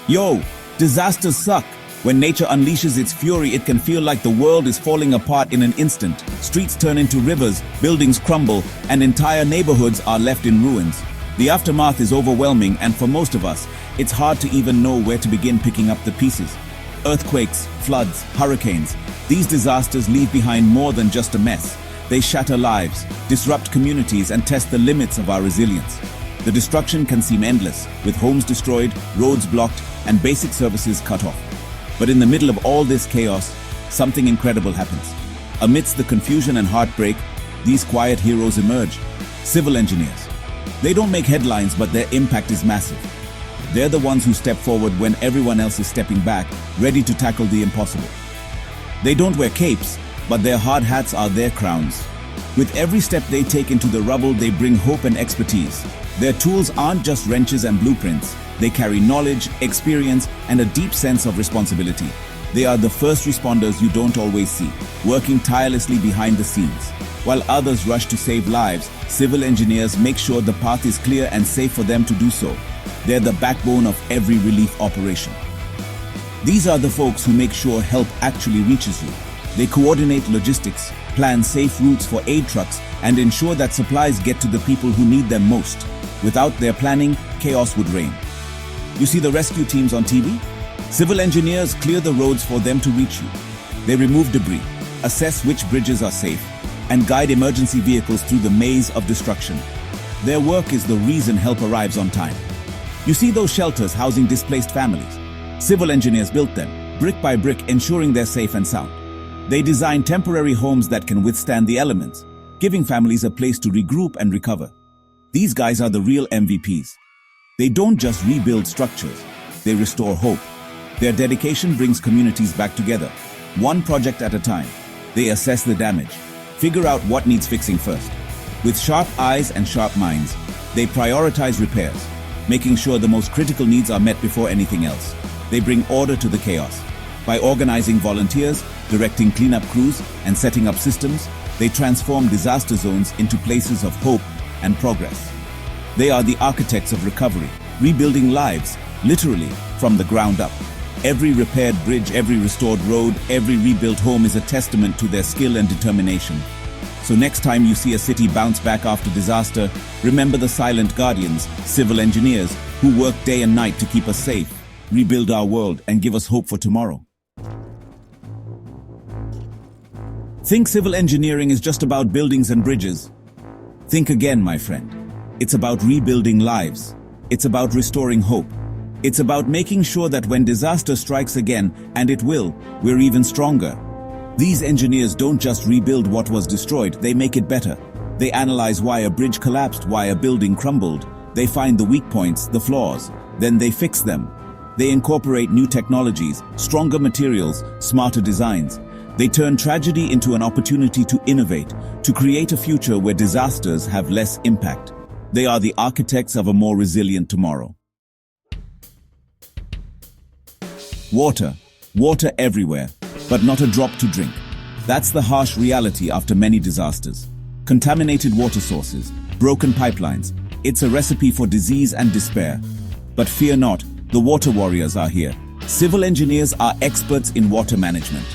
Yo, disasters suck. When nature unleashes its fury, it can feel like the world is falling apart in an instant. Streets turn into rivers, buildings crumble, and entire neighborhoods are left in ruins. The aftermath is overwhelming, and for most of us, it's hard to even know where to begin picking up the pieces. Earthquakes, floods, hurricanes. These disasters leave behind more than just a mess. They shatter lives, disrupt communities, and test the limits of our resilience. The destruction can seem endless, with homes destroyed, roads blocked, and basic services cut off. But in the middle of all this chaos, something incredible happens. Amidst the confusion and heartbreak, these quiet heroes emerge. Civil engineers. They don't make headlines, but their impact is massive. They're the ones who step forward when everyone else is stepping back, ready to tackle the impossible. They don't wear capes, but their hard hats are their crowns. With every step they take into the rubble, they bring hope and expertise. Their tools aren't just wrenches and blueprints. They carry knowledge, experience, and a deep sense of responsibility. They are the first responders you don't always see, working tirelessly behind the scenes. While others rush to save lives, civil engineers make sure the path is clear and safe for them to do so. They're the backbone of every relief operation. These are the folks who make sure help actually reaches you. They coordinate logistics, plan safe routes for aid trucks, and ensure that supplies get to the people who need them most. Without their planning, chaos would reign. You see the rescue teams on TV? Civil engineers clear the roads for them to reach you. They remove debris, assess which bridges are safe, and guide emergency vehicles through the maze of destruction. Their work is the reason help arrives on time. You see those shelters housing displaced families? Civil engineers built them, brick by brick, ensuring they're safe and sound. They design temporary homes that can withstand the elements, giving families a place to regroup and recover. These guys are the real MVPs. They don't just rebuild structures, they restore hope. Their dedication brings communities back together, one project at a time. They assess the damage, figure out what needs fixing first. With sharp eyes and sharp minds, they prioritize repairs, making sure the most critical needs are met before anything else. They bring order to the chaos. By organizing volunteers, directing cleanup crews, and setting up systems, they transform disaster zones into places of hope and progress. They are the architects of recovery, rebuilding lives, literally, from the ground up. Every repaired bridge, every restored road, every rebuilt home is a testament to their skill and determination. So next time you see a city bounce back after disaster, remember the silent guardians, civil engineers, who work day and night to keep us safe, rebuild our world, and give us hope for tomorrow. Think civil engineering is just about buildings and bridges. Think again, my friend. It's about rebuilding lives. It's about restoring hope. It's about making sure that when disaster strikes again, and it will, we're even stronger. These engineers don't just rebuild what was destroyed, they make it better. They analyze why a bridge collapsed, why a building crumbled. They find the weak points, the flaws. Then they fix them. They incorporate new technologies, stronger materials, smarter designs. They turn tragedy into an opportunity to innovate, to create a future where disasters have less impact. They are the architects of a more resilient tomorrow. Water. Water everywhere, but not a drop to drink. That's the harsh reality after many disasters. Contaminated water sources, broken pipelines. It's a recipe for disease and despair. But fear not, the water warriors are here. Civil engineers are experts in water management.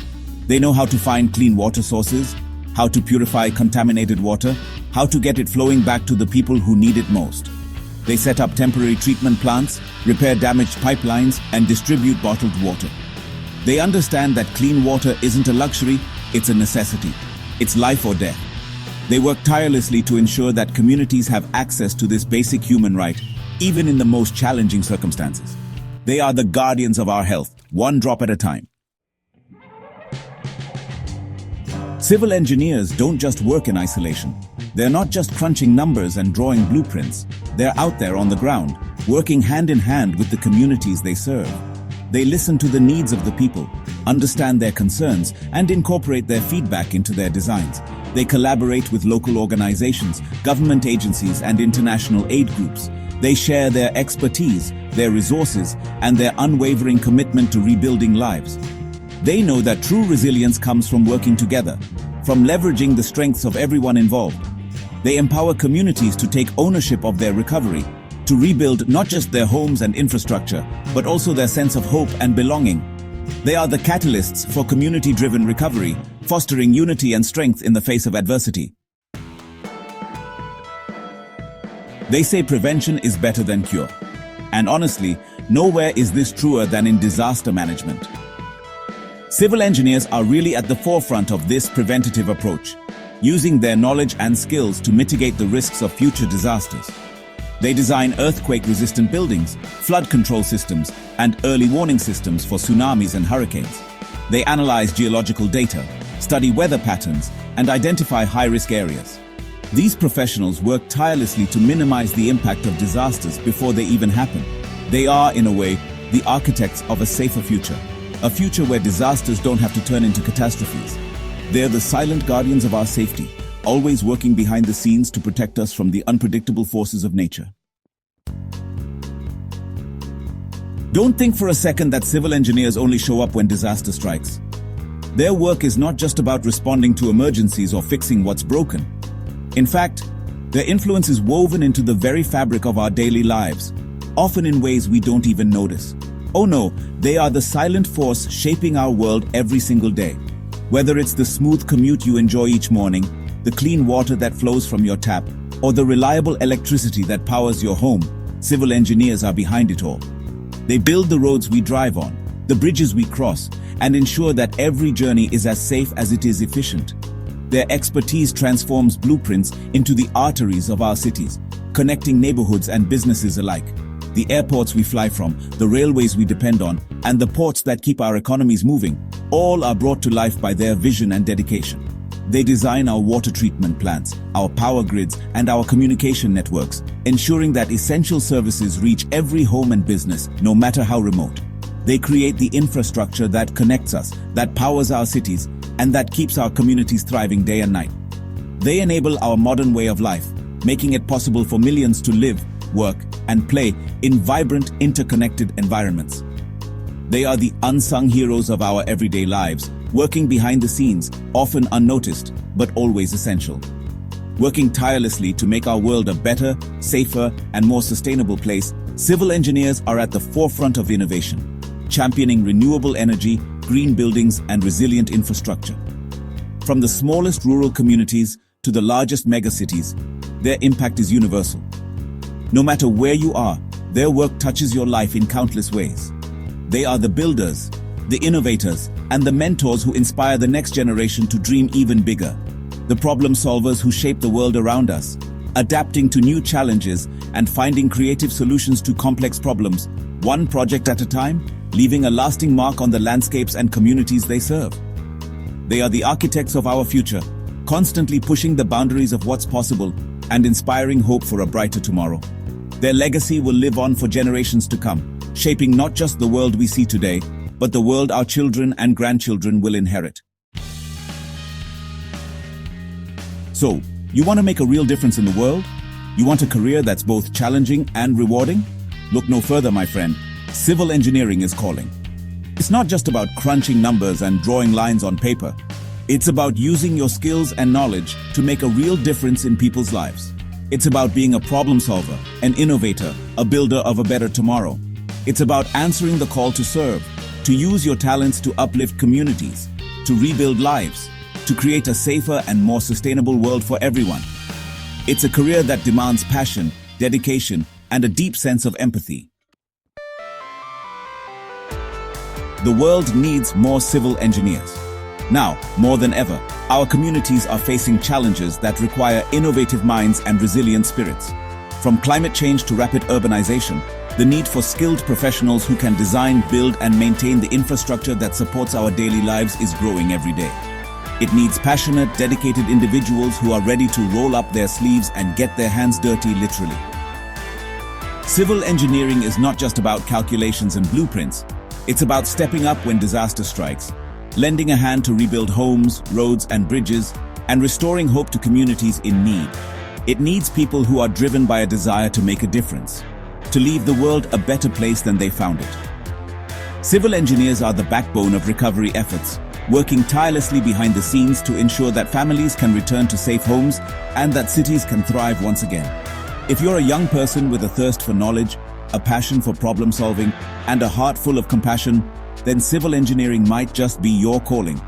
They know how to find clean water sources, how to purify contaminated water, how to get it flowing back to the people who need it most. They set up temporary treatment plants, repair damaged pipelines, and distribute bottled water. They understand that clean water isn't a luxury, it's a necessity. It's life or death. They work tirelessly to ensure that communities have access to this basic human right, even in the most challenging circumstances. They are the guardians of our health, one drop at a time. Civil engineers don't just work in isolation. They're not just crunching numbers and drawing blueprints. They're out there on the ground, working hand in hand with the communities they serve. They listen to the needs of the people, understand their concerns, and incorporate their feedback into their designs. They collaborate with local organizations, government agencies, and international aid groups. They share their expertise, their resources, and their unwavering commitment to rebuilding lives. They know that true resilience comes from working together, from leveraging the strengths of everyone involved. They empower communities to take ownership of their recovery, to rebuild not just their homes and infrastructure, but also their sense of hope and belonging. They are the catalysts for community-driven recovery, fostering unity and strength in the face of adversity. They say prevention is better than cure. And honestly, nowhere is this truer than in disaster management. Civil engineers are really at the forefront of this preventative approach, using their knowledge and skills to mitigate the risks of future disasters. They design earthquake-resistant buildings, flood control systems, and early warning systems for tsunamis and hurricanes. They analyze geological data, study weather patterns, and identify high-risk areas. These professionals work tirelessly to minimize the impact of disasters before they even happen. They are, in a way, the architects of a safer future. A future where disasters don't have to turn into catastrophes. They're the silent guardians of our safety, always working behind the scenes to protect us from the unpredictable forces of nature. Don't think for a second that civil engineers only show up when disaster strikes. Their work is not just about responding to emergencies or fixing what's broken. In fact, their influence is woven into the very fabric of our daily lives, often in ways we don't even notice. Oh no, they are the silent force shaping our world every single day. Whether it's the smooth commute you enjoy each morning, the clean water that flows from your tap, or the reliable electricity that powers your home, civil engineers are behind it all. They build the roads we drive on, the bridges we cross, and ensure that every journey is as safe as it is efficient. Their expertise transforms blueprints into the arteries of our cities, connecting neighborhoods and businesses alike. The airports we fly from, the railways we depend on, and the ports that keep our economies moving, all are brought to life by their vision and dedication. They design our water treatment plants, our power grids, and our communication networks, ensuring that essential services reach every home and business, no matter how remote. They create the infrastructure that connects us, that powers our cities, and that keeps our communities thriving day and night. They enable our modern way of life, making it possible for millions to live, work, and play in vibrant, interconnected environments. They are the unsung heroes of our everyday lives, working behind the scenes, often unnoticed, but always essential. Working tirelessly to make our world a better, safer, and more sustainable place, civil engineers are at the forefront of innovation, championing renewable energy, green buildings, and resilient infrastructure. From the smallest rural communities to the largest megacities, their impact is universal. No matter where you are, their work touches your life in countless ways. They are the builders, the innovators, and the mentors who inspire the next generation to dream even bigger. The problem solvers who shape the world around us, adapting to new challenges and finding creative solutions to complex problems, one project at a time, leaving a lasting mark on the landscapes and communities they serve. They are the architects of our future, constantly pushing the boundaries of what's possible and inspiring hope for a brighter tomorrow. Their legacy will live on for generations to come, shaping not just the world we see today, but the world our children and grandchildren will inherit. So, you want to make a real difference in the world? You want a career that's both challenging and rewarding? Look no further, my friend. Civil engineering is calling. It's not just about crunching numbers and drawing lines on paper. It's about using your skills and knowledge to make a real difference in people's lives. It's about being a problem solver, an innovator, a builder of a better tomorrow. It's about answering the call to serve, to use your talents to uplift communities, to rebuild lives, to create a safer and more sustainable world for everyone. It's a career that demands passion, dedication, and a deep sense of empathy. The world needs more civil engineers. Now, more than ever, our communities are facing challenges that require innovative minds and resilient spirits. From climate change to rapid urbanization, the need for skilled professionals who can design, build, and maintain the infrastructure that supports our daily lives is growing every day. It needs passionate, dedicated individuals who are ready to roll up their sleeves and get their hands dirty, literally. Civil engineering is not just about calculations and blueprints. It's about stepping up when disaster strikes, lending a hand to rebuild homes, roads, and bridges, and restoring hope to communities in need. It needs people who are driven by a desire to make a difference, to leave the world a better place than they found it. Civil engineers are the backbone of recovery efforts, working tirelessly behind the scenes to ensure that families can return to safe homes and that cities can thrive once again. If you're a young person with a thirst for knowledge, a passion for problem solving, and a heart full of compassion, then civil engineering might just be your calling.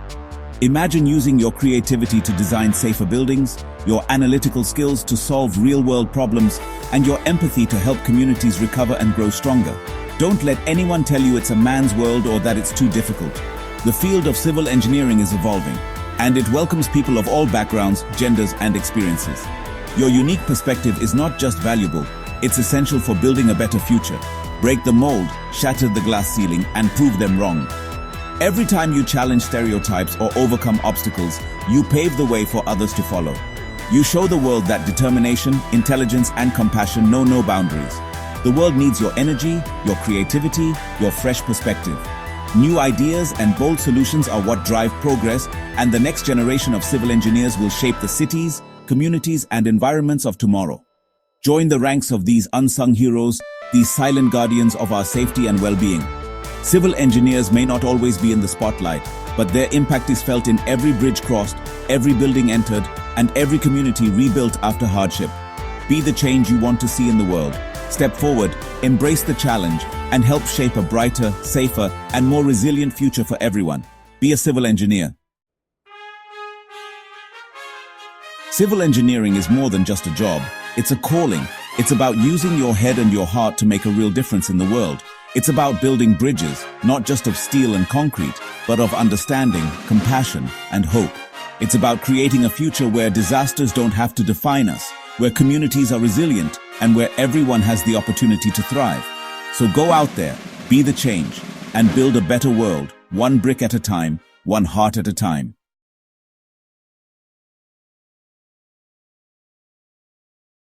Imagine using your creativity to design safer buildings, your analytical skills to solve real-world problems, and your empathy to help communities recover and grow stronger. Don't let anyone tell you it's a man's world or that it's too difficult. The field of civil engineering is evolving, and it welcomes people of all backgrounds, genders, and experiences. Your unique perspective is not just valuable, it's essential for building a better future. Break the mold, shatter the glass ceiling, and prove them wrong. Every time you challenge stereotypes or overcome obstacles, you pave the way for others to follow. You show the world that determination, intelligence, and compassion know no boundaries. The world needs your energy, your creativity, your fresh perspective. New ideas and bold solutions are what drive progress, and the next generation of civil engineers will shape the cities, communities, and environments of tomorrow. Join the ranks of these unsung heroes, these silent guardians of our safety and well-being. Civil engineers may not always be in the spotlight, but their impact is felt in every bridge crossed, every building entered, and every community rebuilt after hardship. Be the change you want to see in the world. Step forward, embrace the challenge, and help shape a brighter, safer, and more resilient future for everyone. Be a civil engineer. Civil engineering is more than just a job. It's a calling. It's about using your head and your heart to make a real difference in the world. It's about building bridges, not just of steel and concrete, but of understanding, compassion, and hope. It's about creating a future where disasters don't have to define us, where communities are resilient, and where everyone has the opportunity to thrive. So go out there, be the change, and build a better world, one brick at a time, one heart at a time.